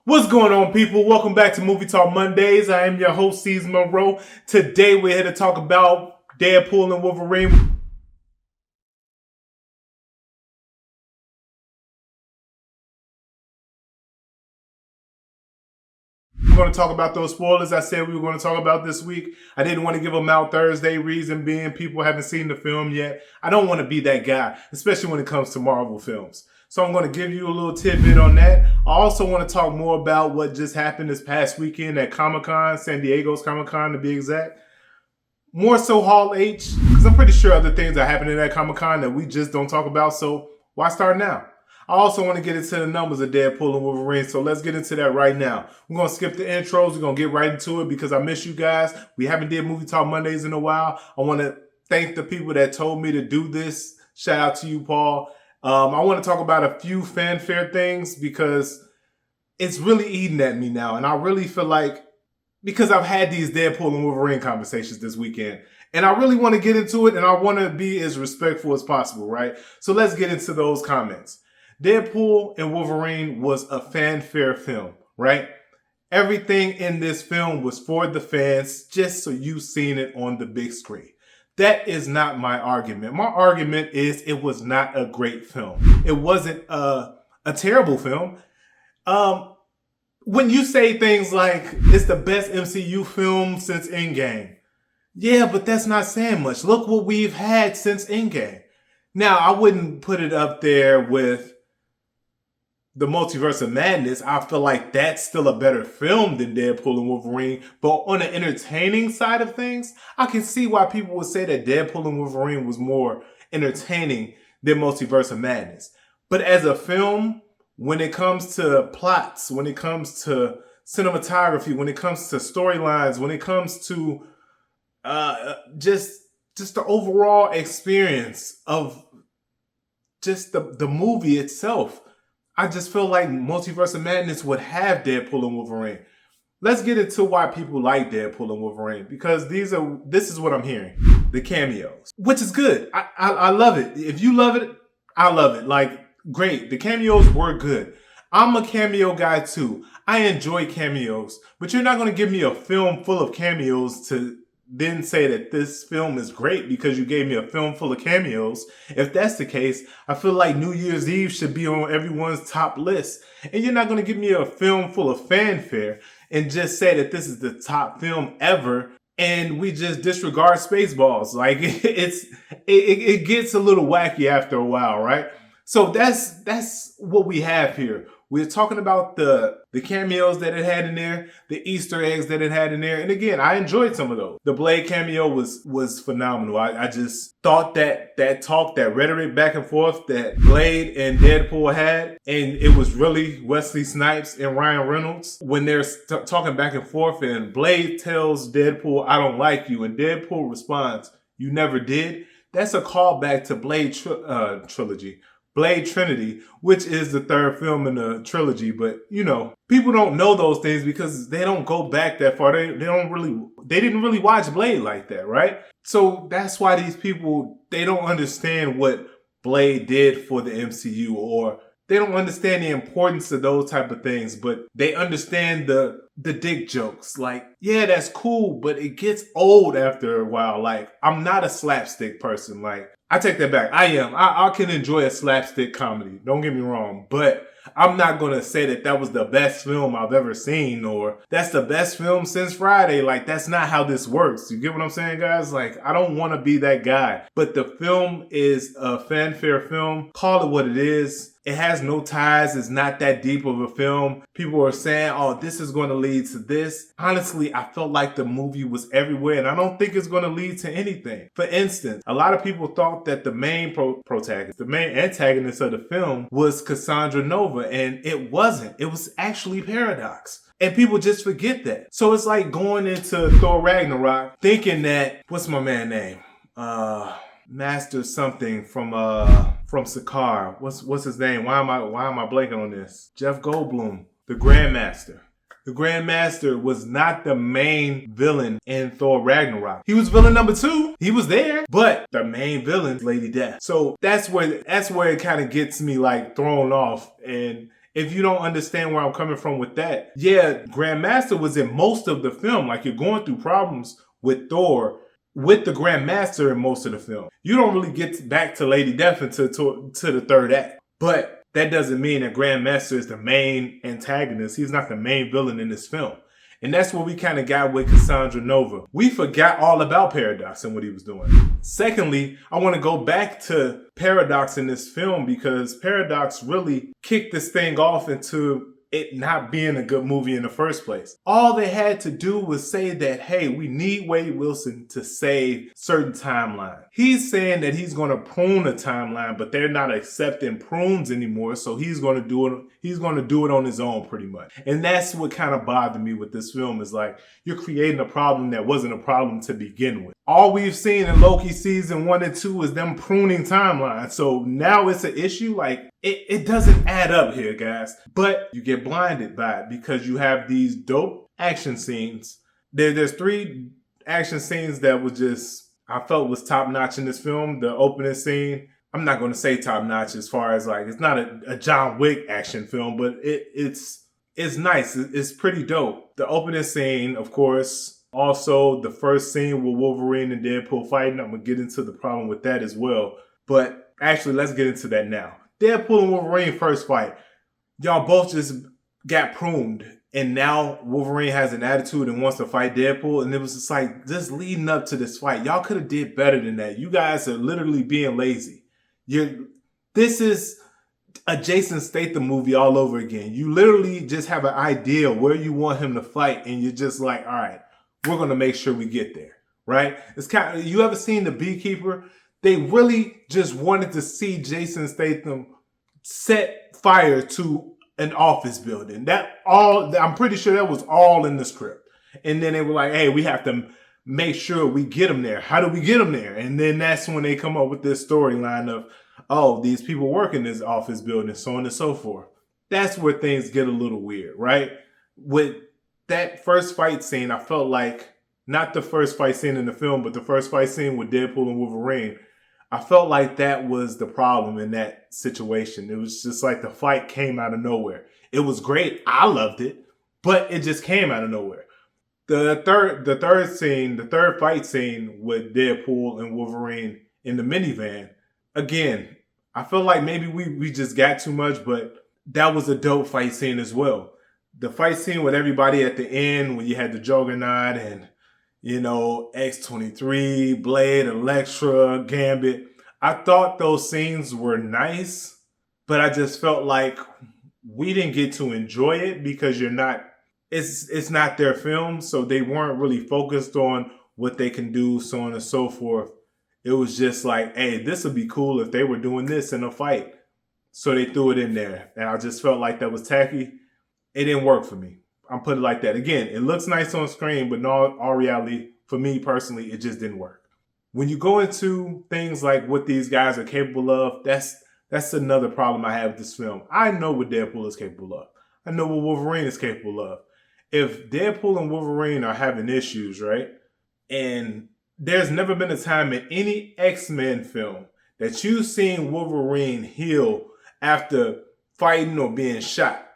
What's going on, people? Welcome back to Movie Talk Mondays. I am your host, Cesar Monroe. Today, we're here to talk about Deadpool and Wolverine. We're going to talk about those spoilers I said we were going to talk about this week. I didn't want to give them out Thursday, reason being people haven't seen the film yet. I don't want to be that guy, especially when it comes to Marvel films. So I'm going to give you a little tidbit on that. I also want to talk more about what just happened this past weekend at Comic-Con, San Diego's Comic-Con to be exact. More so Hall H, because I'm pretty sure other things are happening at Comic-Con that we just don't talk about, so why start now? I also want to get into the numbers of Deadpool and Wolverine, so let's get into that right now. We're going to skip the intros. We're going to get right into it because I miss you guys. We haven't did Movie Talk Mondays in a while. I want to thank the people that told me to do this. Shout out to you, Paul. I want to talk about a few fanfare things because it's really eating at me now. And I really feel like, because I've had these Deadpool and Wolverine conversations this weekend, and I really want to get into it and I want to be as respectful as possible, right? So let's get into those comments. Deadpool and Wolverine was a fanfare film, right? Everything in this film was for the fans, just so you've seen it on the big screen. That is not my argument. My argument is it was not a great film. It wasn't a terrible film. When you say things like, it's the best MCU film since Endgame. Yeah, but that's not saying much. Look what we've had since Endgame. Now, I wouldn't put it up there with the Multiverse of Madness. I feel like that's still a better film than Deadpool and Wolverine. But on the entertaining side of things, I can see why people would say that Deadpool and Wolverine was more entertaining than Multiverse of Madness. But as a film, when it comes to plots, when it comes to cinematography, when it comes to storylines, when it comes to just the overall experience of just the movie itself, I just feel like Multiverse of Madness would have Deadpool and Wolverine. Let's get into why people like Deadpool and Wolverine, because this is what I'm hearing. The cameos, which is good. I love it. If you love it, I love it. Like, great. The cameos were good. I'm a cameo guy too. I enjoy cameos, but you're not going to give me a film full of cameos to then say that this film is great because you gave me a film full of cameos. If that's the case, I feel like New Year's Eve should be on everyone's top list. And you're not going to give me a film full of fanfare and just say that this is the top film ever and we just disregard Spaceballs. Like, it gets a little wacky after a while, right? So that's what we have here. We're talking about the cameos that it had in there, the Easter eggs that it had in there. And again, I enjoyed some of those. The Blade cameo was phenomenal. I just thought that talk, that rhetoric back and forth that Blade and Deadpool had, and it was really Wesley Snipes and Ryan Reynolds when they're talking back and forth, and Blade tells Deadpool, "I don't like you," and Deadpool responds, "You never did." That's a callback to Blade trilogy. Blade Trinity, which is the third film in the trilogy, but people don't know those things because they don't go back that far. They didn't really watch Blade like that, right? So that's why these people, they don't understand what Blade did for the MCU, or they don't understand the importance of those type of things, but they understand the dick jokes. Like, yeah, that's cool, but it gets old after a while. Like, I'm not a slapstick person. Like, I take that back. I am. I can enjoy a slapstick comedy. Don't get me wrong. But I'm not going to say that was the best film I've ever seen, or that's the best film since Friday. Like, that's not how this works. You get what I'm saying, guys? Like, I don't want to be that guy. But the film is a fanfare film. Call it what it is. It has no ties. It's not that deep of a film. People are saying, oh, this is going to lead to this. Honestly, I felt like the movie was everywhere, and I don't think it's going to lead to anything. For instance, a lot of people thought that the main protagonist, the main antagonist of the film was Cassandra Nova, and it wasn't. It was actually Paradox. And people just forget that. So it's like going into Thor Ragnarok thinking that, what's my man's name? Master something from Sakaar. What's his name? Why am I blanking on this? Jeff Goldblum, the Grandmaster. The Grandmaster was not the main villain in Thor Ragnarok. He was villain number 2. He was there, but the main villain is Lady Death. So that's where it kind of gets me like thrown off, and If you don't understand where I'm coming from with that, yeah, Grandmaster was in most of the film. Like, you're going through problems with Thor, with the Grandmaster in most of the film. You don't really get back to Lady Death until to the third act. But that doesn't mean that Grandmaster is the main antagonist. He's not the main villain in this film. And that's what we kind of got with Cassandra Nova. We forgot all about Paradox and what he was doing. Secondly, I want to go back to Paradox in this film because Paradox really kicked this thing off into it not being a good movie in the first place. All they had to do was say that, hey, we need Wade Wilson to save certain timeline. He's saying that he's going to prune a timeline, but they're not accepting prunes anymore, so he's going to do it. He's going to do it on his own, pretty much. And that's what kind of bothered me with this film, is like, you're creating a problem that wasn't a problem to begin with. All we've seen in Loki season 1 and 2 is them pruning timelines. So now it's an issue. Like, it doesn't add up here, guys. But you get blinded by it because you have these dope action scenes. There's 3 action scenes that was just, I felt was top notch in this film. The opening scene, I'm not going to say top notch as far as like, it's not a John Wick action film, but it's nice. It's pretty dope. The opening scene, of course. Also, the first scene with Wolverine and Deadpool fighting. I'm going to get into the problem with that as well. But actually, let's get into that now. Deadpool and Wolverine first fight. Y'all both just got pruned. And now Wolverine has an attitude and wants to fight Deadpool. And it was just like, just leading up to this fight, y'all could have did better than that. You guys are literally being lazy. This is a Jason Statham movie all over again. You literally just have an idea where you want him to fight. And you're just like, all right, we're going to make sure we get there. Right? It's kind of, you ever seen The Beekeeper? They really just wanted to see Jason Statham set fire to an office building. I'm pretty sure that was all in the script. And then they were like, hey, we have to make sure we get him there. How do we get him there? And then that's when they come up with this storyline of, oh, these people work in this office building, so on and so forth. That's where things get a little weird, right? With that first fight scene, I felt like, not the first fight scene in the film, but the first fight scene with Deadpool and Wolverine, I felt like that was the problem in that situation. It was just like the fight came out of nowhere. It was great. I loved it, but it just came out of nowhere. The third fight scene with Deadpool and Wolverine in the minivan, again, I feel like maybe we just got too much, but that was a dope fight scene as well. The fight scene with everybody at the end when you had the Juggernaut and, you know, X-23, Blade, Elektra, Gambit. I thought those scenes were nice, but I just felt like we didn't get to enjoy it because it's not their film, so they weren't really focused on what they can do, so on and so forth. It was just like, hey, this would be cool if they were doing this in a fight. So they threw it in there, and I just felt like that was tacky. It didn't work for me. I'm putting it like that. Again, it looks nice on screen, but in all reality, for me personally, it just didn't work. When you go into things like what these guys are capable of, that's another problem I have with this film. I know what Deadpool is capable of. I know what Wolverine is capable of. If Deadpool and Wolverine are having issues, right? And there's never been a time in any X-Men film that you've seen Wolverine heal after fighting or being shot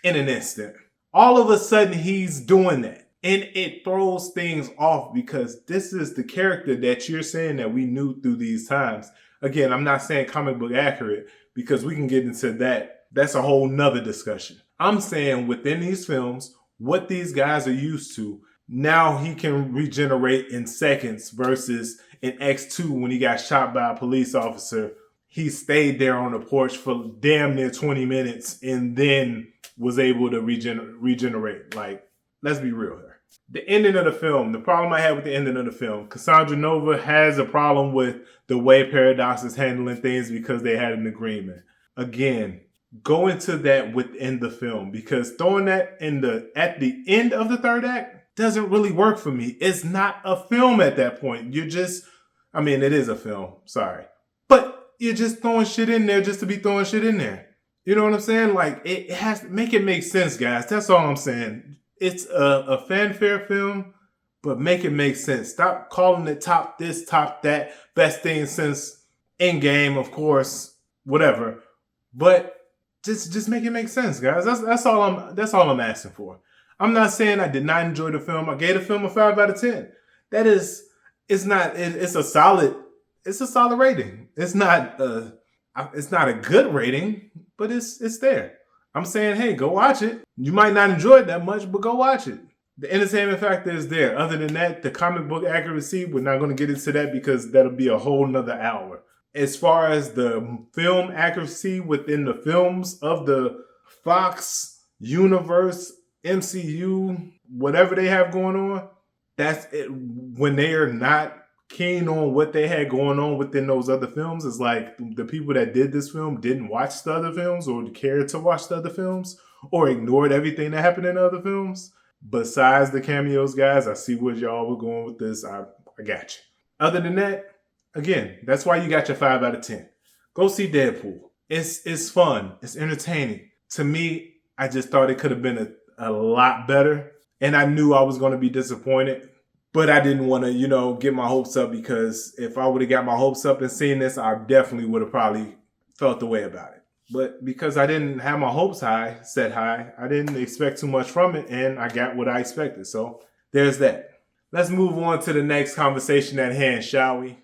in an instant. All of a sudden, he's doing that. And it throws things off because this is the character that you're saying that we knew through these times. Again, I'm not saying comic book accurate because we can get into that. That's a whole nother discussion. I'm saying within these films, what these guys are used to, now he can regenerate in seconds versus in X2 when he got shot by a police officer. He stayed there on the porch for damn near 20 minutes and then was able to regenerate. Like, let's be real here. The ending of the film, the problem I had with the ending of the film, Cassandra Nova has a problem with the way Paradox is handling things because they had an agreement. Again, go into that within the film because throwing that at the end of the third act doesn't really work for me. It's not a film at that point. It is a film, sorry. But you're just throwing shit in there just to be throwing shit in there. You know what I'm saying? Like, it has to make it make sense, guys. That's all I'm saying. It's a fanfare film, but make it make sense. Stop calling it top this, top that, best thing since Endgame, of course, whatever. But Just make it make sense, guys. That's all I'm asking for. I'm not saying I did not enjoy the film. I gave the film a 5 out of 10. That is, it's a solid rating. It's not a good rating, but it's there. I'm saying, hey, go watch it. You might not enjoy it that much, but go watch it. The entertainment factor is there. Other than that, the comic book accuracy, we're not going to get into that because that'll be a whole nother hour. As far as the film accuracy within the films of the Fox universe, MCU, whatever they have going on, that's it. When they are not keen on what they had going on within those other films, it's like the people that did this film didn't watch the other films or cared to watch the other films or ignored everything that happened in the other films. Besides the cameos, guys, I see where y'all were going with this. I got you. Other than that, again, that's why you got your 5 out of 10. Go see Deadpool. It's fun. It's entertaining. To me, I just thought it could have been a lot better. And I knew I was going to be disappointed. But I didn't want to, get my hopes up, because if I would have got my hopes up and seen this, I definitely would have probably felt the way about it. But because I didn't have my hopes set high, I didn't expect too much from it, and I got what I expected. So there's that. Let's move on to the next conversation at hand, shall we?